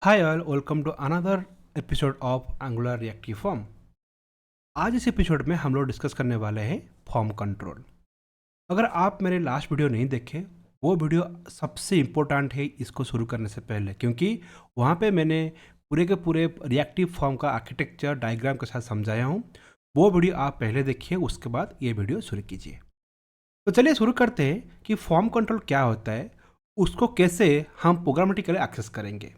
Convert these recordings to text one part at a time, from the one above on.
Hi all, welcome to another episode of angular reactive form. आज इस episode में हम लोग डिस्कस करने वाले हैं फॉर्म कंट्रोल। अगर आप मेरे लास्ट वीडियो नहीं देखे, वो वीडियो सबसे इम्पोर्टेंट है इसको शुरू करने से पहले, क्योंकि वहाँ पे मैंने पूरे के पूरे रिएक्टिव फॉर्म का आर्किटेक्चर डायग्राम के साथ समझाया हूँ। वो वीडियो आप पहले देखिए, उसके बाद ये वीडियो शुरू कीजिए। तो चलिए शुरू करते हैं कि फॉर्म कंट्रोल क्या होता है, उसको कैसे हम प्रोग्रामेटिकली एक्सेस करेंगे।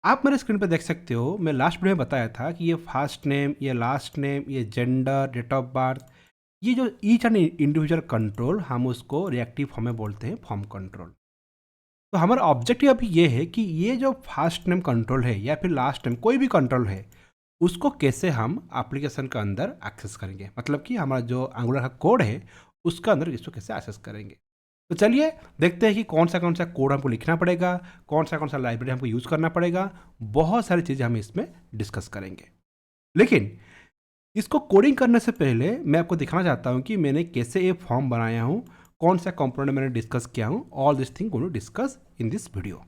आप मेरे स्क्रीन पे देख सकते हो, मैं लास्ट वीडियो में बताया था कि ये फर्स्ट नेम, ये लास्ट नेम, ये जेंडर, डेट ऑफ बर्थ, ये जो ईच एंड इंडिविजुअल कंट्रोल हम उसको रिएक्टिव फॉर्म में बोलते हैं फॉर्म कंट्रोल। तो हमारा ऑब्जेक्टिव अभी ये है कि ये जो फर्स्ट नेम कंट्रोल है या फिर लास्ट नेम कोई भी कंट्रोल है, उसको कैसे हम एप्लीकेशन के अंदर एक्सेस करेंगे, मतलब कि हमारा जो एंगुलर का कोड है उसके अंदर इसको कैसे एक्सेस करेंगे। तो चलिए देखते हैं कि कौन सा कोड हमको लिखना पड़ेगा, कौन सा लाइब्रेरी हमको यूज़ करना पड़ेगा। बहुत सारी चीज़ें हम इसमें डिस्कस करेंगे। लेकिन इसको कोडिंग करने से पहले मैं आपको दिखाना चाहता हूँ कि मैंने कैसे ये फॉर्म बनाया हूँ, कौन सा कंपोनेंट मैंने डिस्कस किया हूँ। All this thing going to discuss in this video.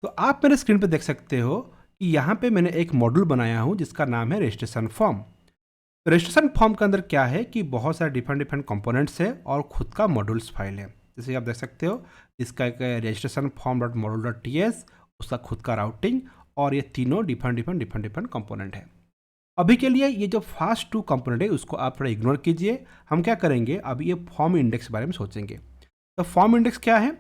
तो आप मेरे स्क्रीन पे देख सकते हो कि यहाँ पे मैंने एक मॉड्यूल बनाया हूँ जिसका नाम है रजिस्ट्रेशन फॉर्म। रजिस्ट्रेशन फॉर्म के अंदर क्या है कि बहुत सारे डिफरेंट कंपोनेंट्स है और खुद का मॉड्यूल्स फाइल है। जैसे आप देख सकते हो, इसका एक registration form dot module dot T S, उसका खुद का राउटिंग, और ये तीनों डिफरेंट कंपोनेंट है। अभी के लिए ये जो फर्स्ट टू कंपोनेंट है उसको आप थोड़ा इग्नोर कीजिए। हम क्या करेंगे, अभी ये फॉर्म इंडेक्स के बारे में सोचेंगे। तो फॉर्म इंडेक्स क्या है?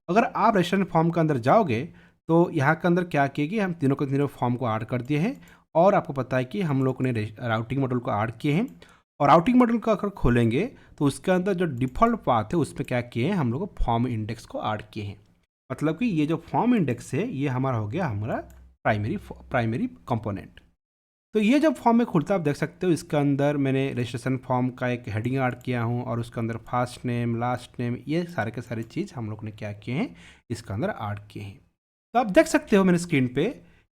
अगर आप रजिस्ट्रेशन फॉर्म के अंदर जाओगे तो यहाँ के अंदर क्या किए कि हम तीनों के तीनों फॉर्म को ऐड कर दिए हैं, और आपको पता है कि हम लोग ने राउटिंग मॉडल को ऐड किए हैं। और राउटिंग मॉडल को अगर खोलेंगे तो उसके अंदर जो डिफ़ॉल्ट पाथ है उसमें क्या किए हैं, हम लोग फॉर्म इंडेक्स को ऐड किए हैं। मतलब कि ये जो फॉर्म इंडेक्स है ये हमारा हो गया हमारा प्राइमरी कंपोनेंट। तो ये जब फॉर्म में खुलता है आप देख सकते हो, इसके अंदर मैंने रजिस्ट्रेशन फॉर्म का एक हेडिंग ऐड किया हूँ, और उसके अंदर फर्स्ट नेम, लास्ट नेम, ये सारे के सारे चीज़ हम लोग ने क्या किए हैं, इसके अंदर ऐड किए हैं। तो आप देख सकते हो मेरे स्क्रीन पे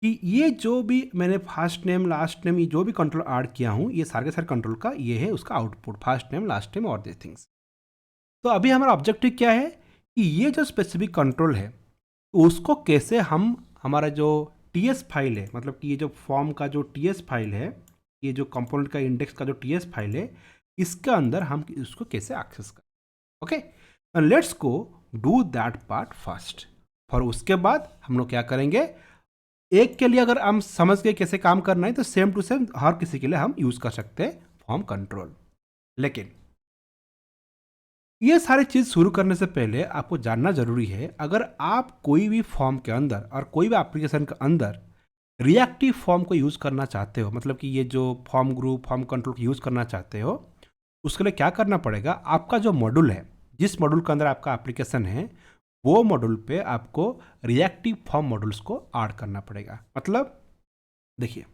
कि ये जो भी मैंने फर्स्ट नेम, लास्ट नेम, ये जो भी कंट्रोल ऐड किया हूँ, ये सारे के सारे कंट्रोल का ये है उसका output, first name, last name और दिस थिंग्स। तो अभी हमारा ऑब्जेक्टिव क्या है कि ये जो स्पेसिफिक कंट्रोल है उसको कैसे हम, हमारा जो टीएस फाइल है, मतलब कि ये जो फॉर्म का जो टीएस फाइल है, ये जो कंपोनेंट का इंडेक्स का जो टीएस फाइल है, इसके अंदर हम इसको कैसे एक्सेस करें। Okay, let's go do that part first. और उसके बाद हम लोग क्या करेंगे, एक के लिए अगर हम समझ गए कैसे काम करना है तो सेम टू सेम हर किसी के लिए हम यूज़ कर सकते हैं फॉर्म कंट्रोल। लेकिन ये सारी चीज़ शुरू करने से पहले आपको जानना ज़रूरी है, अगर आप कोई भी फॉर्म के अंदर और कोई भी एप्लीकेशन के अंदर रिएक्टिव फॉर्म को यूज़ करना चाहते हो, मतलब कि ये जो फॉर्म ग्रुप, फॉर्म कंट्रोल को यूज़ करना चाहते हो, उसके लिए क्या करना पड़ेगा, आपका जो मॉड्यूल है, जिस मॉड्यूल के अंदर आपका एप्लीकेशन है, वो मॉड्यूल पे आपको रिएक्टिव फॉर्म मॉड्यूल्स को ऐड करना पड़ेगा। मतलब देखिए,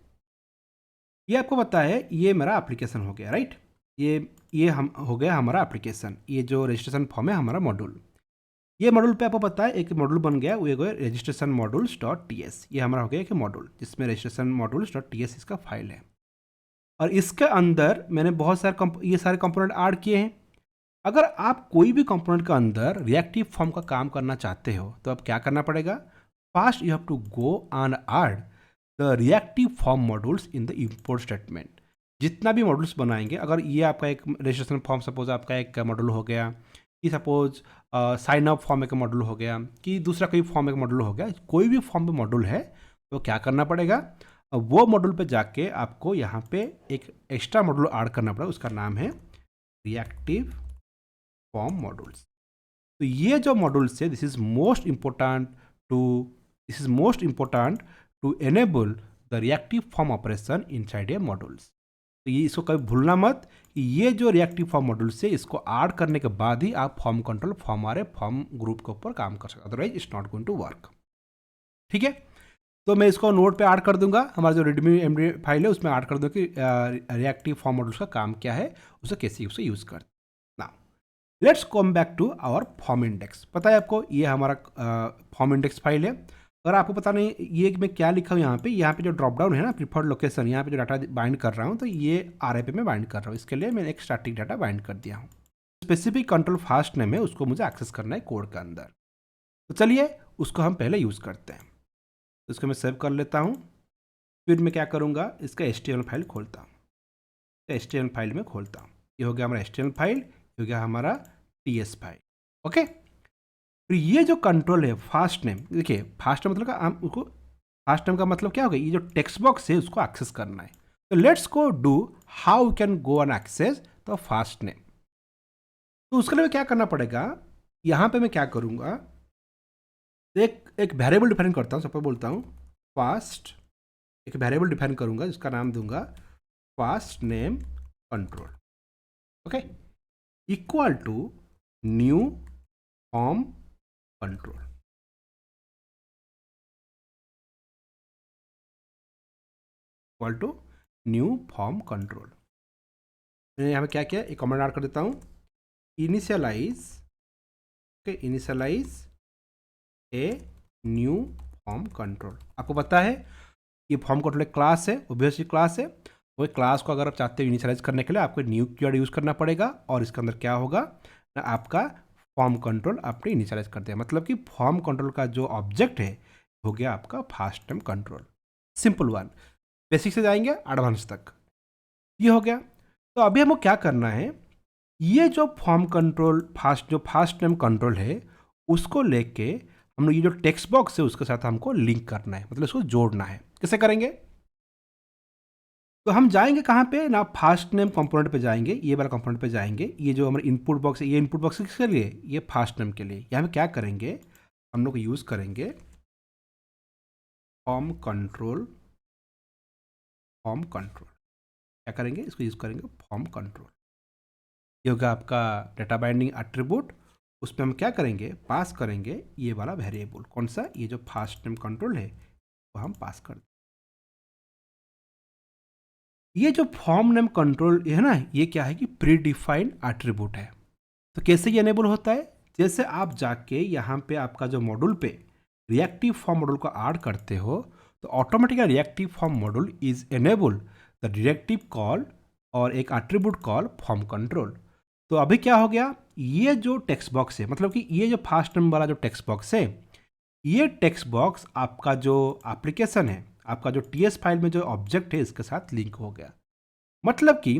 ये आपको पता है ये मेरा एप्लीकेशन हो गया, राइट। ये हम हो गया हमारा एप्लीकेशन, ये जो रजिस्ट्रेशन फॉर्म है हमारा मॉड्यूल। ये मॉड्यूल पे आपको पता है एक मॉड्यूल बन गया, वो गया registration modules dot T S. ये हमारा हो गया एक मॉड्यूल जिसमें registration modules dot T S इसका फाइल है, और इसके अंदर मैंने बहुत सारे ये सारे कंपोनेंट ऐड किए हैं। अगर आप कोई भी कंपोनेंट के अंदर रिएक्टिव फॉर्म का काम करना चाहते हो तो अब क्या करना पड़ेगा, first you have to go and add the reactive form modules in the import statement. जितना भी मॉड्यूल्स बनाएंगे, अगर ये आपका एक रजिस्ट्रेशन फॉर्म सपोज आपका एक मॉड्यूल हो गया, कि सपोज साइन अप फॉर्म एक मॉड्यूल हो गया, कि दूसरा कोई फॉर्म एक मॉड्यूल हो गया, कोई भी फॉर्म में मॉड्यूल है तो क्या करना पड़ेगा, वो मॉड्यूल पे जाके आपको यहाँ पे एक एक्स्ट्रा मॉड्यूल ऐड करना पड़ेगा, उसका नाम है रिएक्टिव फॉर्म मॉड्यूल्स। तो ये जो मॉड्यूल्स है, this is most important to enable the reactive form operation inside a modules. तो ये इसको कभी भूलना मत कि ये जो रिएक्टिव फॉर्म मॉड्यूल से इसको ऐड करने के बाद ही आप फॉर्म कंट्रोल फॉर्म ग्रुप के ऊपर काम कर सकते हो, otherwise it's not going to work. ठीक है, तो मैं इसको नोट पे ऐड कर दूंगा, हमारा जो रेडमी एमडी फाइल है उसमें ऐड कर दूँ कि रिएक्टिव फॉर्म मॉड्यूल्स का काम क्या है, उसे कैसे उसे यूज़ कर। Now let's come back to our form index. पता है आपको ये हमारा फॉर्म इंडेक्स फाइल है। अगर आपको पता नहीं ये मैं क्या लिखा हूँ यहाँ पे जो ड्रॉप डाउन है ना, प्रीफर्ड लोकेशन, यहाँ पे जो डाटा बाइंड कर रहा हूँ, तो ये आर पे मैं बाइंड कर रहा हूँ। इसके लिए मैंने एक स्टैटिक डाटा बाइंड कर दिया हूँ। स्पेसिफिक कंट्रोल फास्ट नेम है, उसको मुझे एक्सेस करना है कोड के अंदर। तो चलिए उसको हम पहले यूज़ करते हैं। तो इसको मैं सेव कर लेता हूँ। फिर मैं क्या करूँगा, इसका HTML फाइल खोलता हूँ, HTML फाइल में खोलता हूँ। ये हो गया हमारा HTML फाइल, ये हो गया हमारा TS फाइल। ओके, फिर ये जो कंट्रोल है फास्ट नेम, देखिए फास्ट नेम मतलब हम उसको, फास्ट नेम का मतलब क्या होगा, ये जो टेक्स्ट बॉक्स है उसको एक्सेस करना है। तो let's go do how we can go and access the first name. तो उसके लिए क्या करना पड़ेगा, यहाँ पे मैं क्या करूँगा, एक वेरिएबल डिफाइन करता हूँ। सपोज बोलता हूँ फास्ट, एक वेरिएबल डिफाइन करूँगा जिसका नाम दूंगा first name control. Okay, equal to new form control. Equal to new form control. मैंने यहाँ पे क्या किया, एक कमेंट ऐड कर देता हूँ, initialize, okay, initialize a new form control. आपको पता है ये फॉर्म कंट्रोल एक क्लास है, ऑब्वियसली क्लास है। वही क्लास को अगर आप चाहते हो इनिशियलाइज करने के लिए आपको न्यू कीवर्ड यूज़ करना पड़ेगा, और इसके अंदर क्या होगा ना, आपका फॉर्म कंट्रोल आपने इनिशियलाइज कर दिया। मतलब कि फॉर्म कंट्रोल का जो ऑब्जेक्ट है हो गया आपका fast name control. Simple one, basic से जाएंगे एडवांस तक, ये हो गया। तो अभी हमको क्या करना है, ये जो फॉर्म कंट्रोल जो फास्ट नेम कंट्रोल है उसको लेके हम लोग ये जो टेक्स्ट बॉक्स है उसके साथ हमको लिंक करना है, मतलब इसको जोड़ना है। कैसे करेंगे, तो हम जाएंगे कहाँ पे ना, फास्ट नेम कंपोनेंट पे जाएंगे, ये वाला कंपोनेंट पे जाएंगे। ये जो हमारे इनपुट बॉक्स है, ये इनपुट बॉक्स किसके लिए, ये फास्ट नेम के लिए। यहाँ पे क्या करेंगे, हम लोग यूज़ करेंगे फॉर्म कंट्रोल, फॉर्म कंट्रोल क्या करेंगे, इसको यूज़ करेंगे फॉर्म कंट्रोल। ये होगा आपका डेटा बाइंडिंग एट्रीब्यूट, उसमें हम क्या करेंगे, पास करेंगे ये वाला वेरिएबल। कौन सा, ये जो फास्ट नेम कंट्रोल है वो हम पास कर। ये जो फॉर्म नेम कंट्रोल है ना, ये क्या है कि प्री डिफाइंड एट्रीब्यूट है। तो कैसे ये एनेबल होता है, जैसे आप जाके यहाँ पे आपका जो मॉड्यूल पे रिएक्टिव फॉर्म मॉड्यूल को ऐड करते हो, तो automatically reactive form module is enable the directive call और एक एट्रीब्यूट कॉल फॉर्म कंट्रोल। तो अभी क्या हो गया, ये जो टेक्स्ट बॉक्स है, मतलब कि ये जो फास्ट नेम वाला जो टेक्स्ट बॉक्स है, ये टेक्स्ट बॉक्स आपका जो एप्लीकेशन है, आपका जो TS फाइल में जो ऑब्जेक्ट है इसके साथ लिंक हो गया। मतलब कि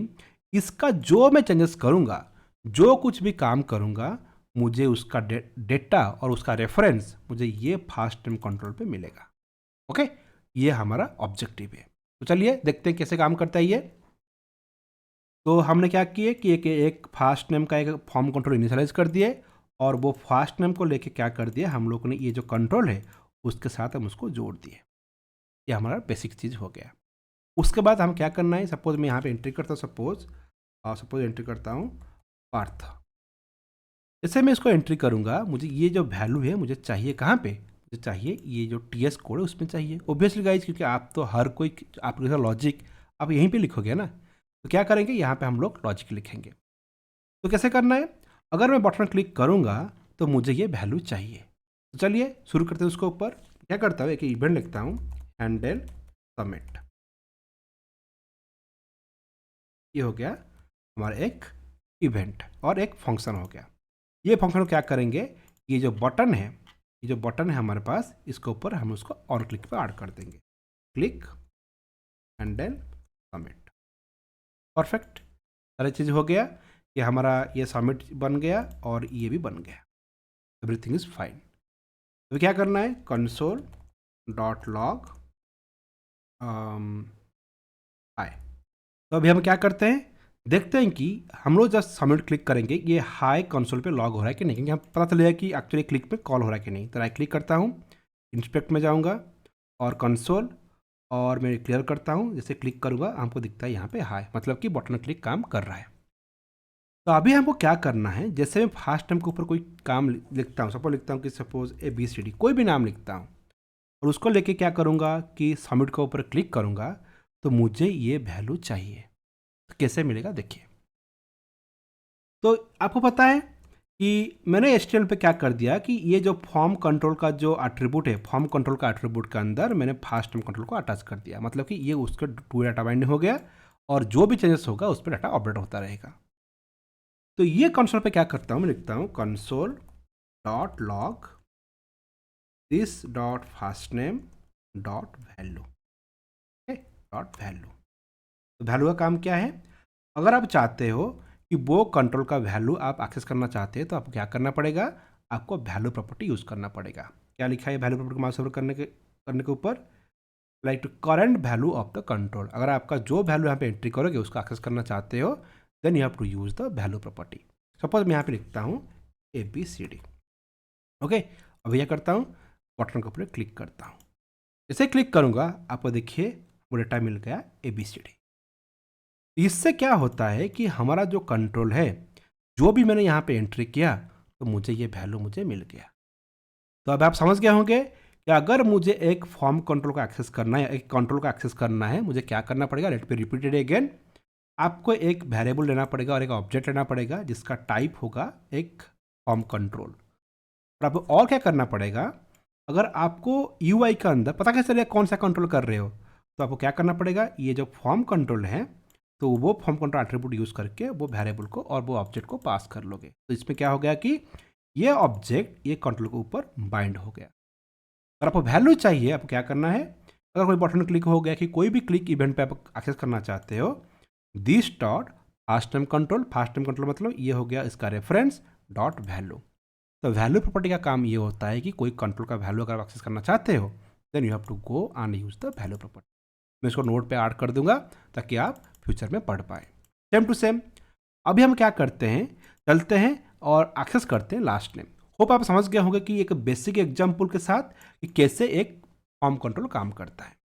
इसका जो मैं चेंजेस करूँगा, जो कुछ भी काम करूँगा, मुझे उसका डेटा और उसका रेफरेंस मुझे ये फास्ट नेम कंट्रोल पे मिलेगा। ओके, ये हमारा ऑब्जेक्टिव है। तो चलिए देखते हैं कैसे काम करता है ये। तो हमने क्या किए कि एक फास्ट नेम का एक फॉर्म कंट्रोल इनिशियलाइज कर दिए, और वो फास्ट नेम को लेके क्या कर दिया, हम लोगों ने ये जो कंट्रोल है उसके साथ हम उसको जोड़ दिए। ये हमारा बेसिक चीज़ हो गया। उसके बाद हम क्या करना है, सपोज मैं यहाँ पे एंट्री करता हूँ, सपोज एंट्री करता हूँ पार्थ। जैसे मैं इसको एंट्री करूँगा, मुझे ये जो वैल्यू है मुझे चाहिए कहाँ पे, मुझे चाहिए ये जो TS कोड है उसमें चाहिए। ऑब्वियसली गाइज, क्योंकि आप तो हर कोई आपके साथ लॉजिक आप यहीं पे लिखोगे ना, तो क्या करेंगे, यहाँ पे हम लोग लॉजिक लिखेंगे। तो कैसे करना है, अगर मैं बटन क्लिक करूँगा तो मुझे ये वैल्यू चाहिए। तो चलिए शुरू करते हैं। उसके ऊपर क्या करता हूँ, एक इवेंट लिखता हूँ, हैंडल सबमिट। ये हो गया हमारा एक इवेंट और एक फंक्शन हो गया। ये फंक्शन क्या करेंगे, ये जो बटन है, ये जो बटन है हमारे पास, इसके ऊपर हम उसको ऑन क्लिक पे ऐड कर देंगे। क्लिक, हैंडल सबमिट, परफेक्ट, सारी चीज़ हो गया। ये हमारा ये सबमिट बन गया और ये भी बन गया, एवरीथिंग इज फाइन। तो क्या करना है, कंसोल डॉट लॉग हाय। तो अभी हम क्या करते हैं, देखते हैं कि हम लोग जस्ट सबमिट क्लिक करेंगे, ये हाई कंसोल पे लॉग हो रहा है कि नहीं, क्योंकि हम पता चलेगा कि एक्चुअली क्लिक पे कॉल हो रहा है कि नहीं। तो राइट क्लिक करता हूँ, इंस्पेक्ट में जाऊँगा और कंसोल, और मैं क्लियर करता हूँ। जैसे क्लिक करूँगा हमको दिखता है यहाँ पे हाई, मतलब कि बटन क्लिक काम कर रहा है। तो अभी हमको क्या करना है, जैसे मैं फास्ट टाइम के ऊपर कोई काम लिखता हूँ, सपोज लिखता हूँ कि सपोज ABCD कोई भी नाम लिखता हूँ, और उसको लेके क्या करूँगा कि सबमिट के ऊपर क्लिक करूँगा, तो मुझे ये वैल्यू चाहिए। तो कैसे मिलेगा देखिए। तो आपको पता है कि मैंने HTML पे क्या कर दिया कि ये जो फॉर्म कंट्रोल का जो एट्रीब्यूट है, फॉर्म कंट्रोल का एट्रीब्यूट के अंदर मैंने फास्ट टाइम कंट्रोल को अटैच कर दिया। मतलब कि ये उसके पूरा डाटा बाइंडिंग हो गया, और जो भी चेंजेस होगा उस पर डाटा अपडेट होता रहेगा। तो ये कंसोल पे क्या करता हूँ, मैं लिखता हूँ console dot log this dot fast name dot value. Dot value, तो वैल्यू का काम क्या है? अगर आप चाहते हो कि वो कंट्रोल का वैल्यू आप एक्सेस करना चाहते हैं तो आपको क्या करना पड़ेगा? आपको वैल्यू प्रॉपर्टी यूज़ करना पड़ेगा। क्या लिखा है वैल्यू प्रॉपर्टी माउस ओवर करने के ऊपर? Like to current value of the control. अगर आपका जो वैल्यू यहाँ पे एंट्री करोगे उसको एक्सेस करना चाहते हो then you have to use the value property. Suppose मैं यहाँ पे लिखता हूँ ABCD। ओके, अब यह करता हूँ, बटन के ऊपर क्लिक करता हूँ। जैसे क्लिक करूँगा आपको देखिए वो डेटा मिल गया ABCD। इससे क्या होता है कि हमारा जो कंट्रोल है, जो भी मैंने यहाँ पे एंट्री किया तो मुझे ये वैल्यू मुझे मिल गया। तो अब आप समझ गए होंगे कि अगर मुझे एक फॉर्म कंट्रोल को एक्सेस करना है, एक कंट्रोल को एक्सेस करना है, मुझे क्या करना पड़ेगा? Let me repeat it again. आपको एक वेरिएबल लेना पड़ेगा और एक ऑब्जेक्ट लेना पड़ेगा जिसका टाइप होगा एक फॉर्म कंट्रोल। और आपको और क्या करना पड़ेगा? अगर आपको UI का अंदर पता कैसे चलेगा कौन सा कंट्रोल कर रहे हो, तो आपको क्या करना पड़ेगा? ये जो फॉर्म कंट्रोल है तो वो फॉर्म कंट्रोल एट्रीब्यूट यूज़ करके वो वेरिएबल को और वो ऑब्जेक्ट को पास कर लोगे। तो इसमें क्या हो गया कि ये ऑब्जेक्ट ये कंट्रोल के ऊपर बाइंड हो गया। अगर आपको वैल्यू चाहिए, आपको क्या करना है? अगर कोई बटन क्लिक हो गया कि कोई भी क्लिक इवेंट पे आप एक्सेस करना चाहते हो, this dot fast time control, fast time control मतलब ये हो गया इसका रेफरेंस डॉट वैल्यू। तो वैल्यू प्रॉपर्टी का काम ये होता है कि कोई कंट्रोल का वैल्यू अगर आप एक्सेस करना चाहते हो then you have to go and use the value property. मैं इसको नोट पे ऐड कर दूंगा ताकि आप फ्यूचर में पढ़ पाए। सेम टू सेम अभी हम क्या करते हैं, चलते हैं और एक्सेस करते हैं लास्ट नेम। होप आप समझ गए होंगे कि एक बेसिक एग्जाम्पल के साथ कि कैसे एक फॉर्म कंट्रोल काम करता है।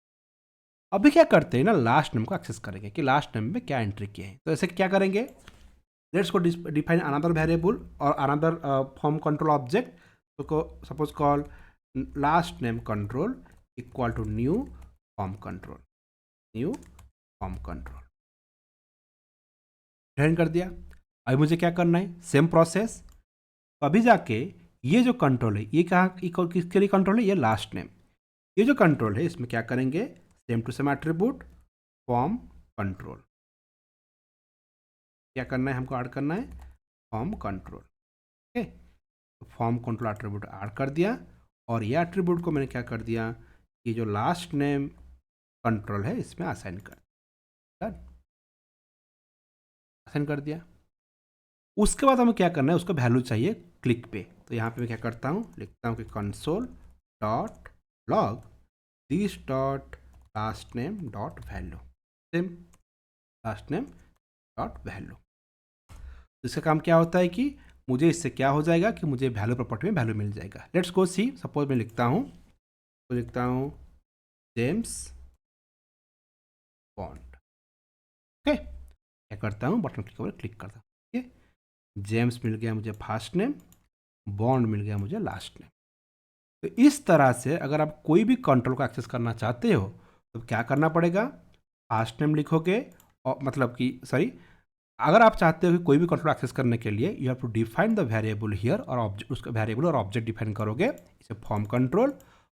अभी क्या करते हैं ना, लास्ट नेम को एक्सेस करेंगे कि लास्ट नेम में क्या एंट्री किए हैं। तो ऐसे क्या करेंगे? Let's go define another variable और अनदर फॉर्म कंट्रोल ऑब्जेक्ट। तो suppose call last name control equal to new form control, new form control define कर दिया। अभी मुझे क्या करना है? Same process. तो अभी जाके ये जो कंट्रोल है ये कहाँ किसके लिए कंट्रोल है? ये लास्ट नेम। ये जो कंट्रोल है इसमें क्या करेंगे? Same to same attribute form control. क्या करना है? हमको ऐड करना है form control. Okay, form control attribute add कर दिया और ये एट्रीब्यूट को मैंने क्या कर दिया कि जो लास्ट नेम कंट्रोल है इसमें असाइन कर दिया। उसके बाद हमें क्या करना है? उसका वैल्यू चाहिए क्लिक पे। तो यहाँ पे मैं क्या करता हूँ, लिखता हूँ कि console dot log this dot last name dot value, same last name dot value. इसका काम क्या होता है कि मुझे इससे क्या हो जाएगा कि मुझे वैल्यू प्रॉपर्टी में वैल्यू मिल जाएगा। Let's go C. सपोज मैं लिखता हूँ, तो लिखता हूँ जेम्स बॉन्ड। ओके, क्या करता हूँ? बटन क्लिक करता हूँ। ठीक है, जेम्स मिल गया मुझे फर्स्ट नेम, बॉन्ड मिल गया मुझे लास्ट नेम। तो इस तरह से अगर आप कोई भी कंट्रोल को एक्सेस करना चाहते हो तो क्या करना पड़ेगा? फर्स्ट नेम लिखोगे और मतलब कि सॉरी, अगर आप चाहते हो कि कोई भी कंट्रोल एक्सेस करने के लिए you have to define the variable here और ऑब्जेक्ट, उसका वेरिएबल और ऑब्जेक्ट डिफाइन करोगे, इसे फॉर्म कंट्रोल।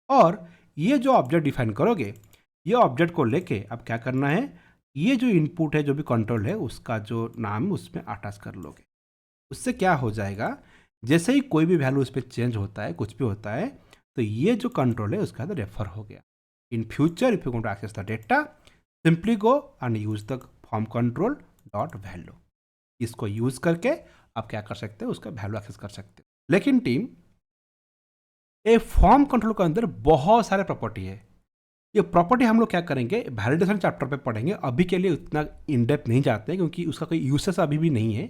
और ये जो ऑब्जेक्ट डिफाइन करोगे ये ऑब्जेक्ट को लेके अब क्या करना है? ये जो इनपुट है जो भी कंट्रोल है उसका जो नाम है उसमें अटैच कर लोगे। उससे क्या हो जाएगा? जैसे ही कोई भी वैल्यू उस पर चेंज होता है, कुछ भी होता है, तो ये जो कंट्रोल है उसका तो रेफर हो गया। In future if you want to access the data simply go and use the form control dot value. इसको यूज करके आप क्या कर सकते हो? उसका वैल्यू एक्सेस कर सकते हो। लेकिन टीम, ए फॉर्म कंट्रोल के अंदर बहुत सारे प्रॉपर्टी है। ये प्रॉपर्टी हम लोग क्या करेंगे? वैलिडेशन चैप्टर पे पढ़ेंगे। अभी के लिए उतना इन डेप्थ नहीं जाते हैं क्योंकि उसका कोई यूसेस अभी भी नहीं है।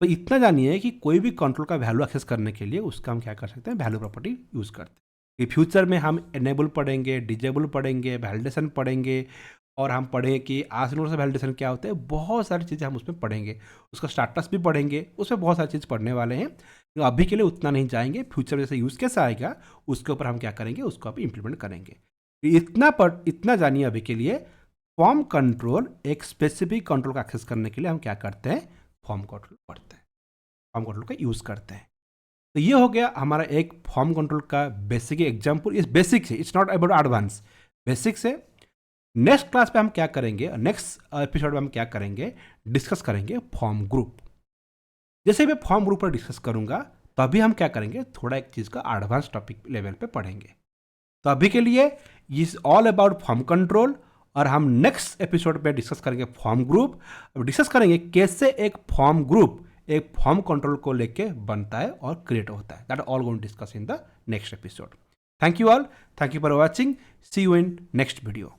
तो इतना जानिए कि कोई भी कंट्रोल का वैल्यू एक्सेस करने के लिए उसका हम क्या कर सकते हैं? वैल्यू प्रॉपर्टी यूज़ करते हैं। कि फ्यूचर में हम एनेबल पढ़ेंगे, डिजेबल पढ़ेंगे, वैलिडेशन पढ़ेंगे और हम पढ़ें कि आसिनोड से वैलिडेशन क्या होता है। बहुत सारी चीज़ें हम उसमें पढ़ेंगे, उसका स्टाटस भी पढ़ेंगे, उसमें बहुत सारी चीज़ पढ़ने वाले हैं। तो अभी के लिए उतना नहीं जाएंगे। फ्यूचर में जैसे यूज़ कैसे आएगा उसके ऊपर हम क्या करेंगे? उसको आप इम्प्लीमेंट करेंगे। इतना जानिए अभी के लिए। फॉर्म कंट्रोल एक स्पेसिफिक कंट्रोल का एक्सेस करने के लिए हम क्या करते हैं? फॉर्म कंट्रोल पढ़ते हैं, फॉर्म कंट्रोल का यूज़ करते हैं। तो ये हो गया हमारा एक फॉर्म कंट्रोल का बेसिक एग्जाम्पल। इस बेसिक से, it's not about advance, basic से। नेक्स्ट क्लास पे हम क्या करेंगे, नेक्स्ट एपिसोड में हम क्या करेंगे? डिस्कस करेंगे फॉर्म ग्रुप। जैसे मैं फॉर्म ग्रुप पर डिस्कस करूंगा तभी हम क्या करेंगे? थोड़ा एक चीज़ का एडवांस टॉपिक लेवल पे पढ़ेंगे। तो अभी के लिए is all about form control, और हम नेक्स्ट एपिसोड पे डिस्कस करेंगे फॉर्म ग्रुप। अब डिस्कस करेंगे कैसे एक फॉर्म ग्रुप एक फॉर्म कंट्रोल को लेके बनता है और क्रिएट होता है। That all going to discuss in the next episode. Thank you all, thank you for watching, see you in next video.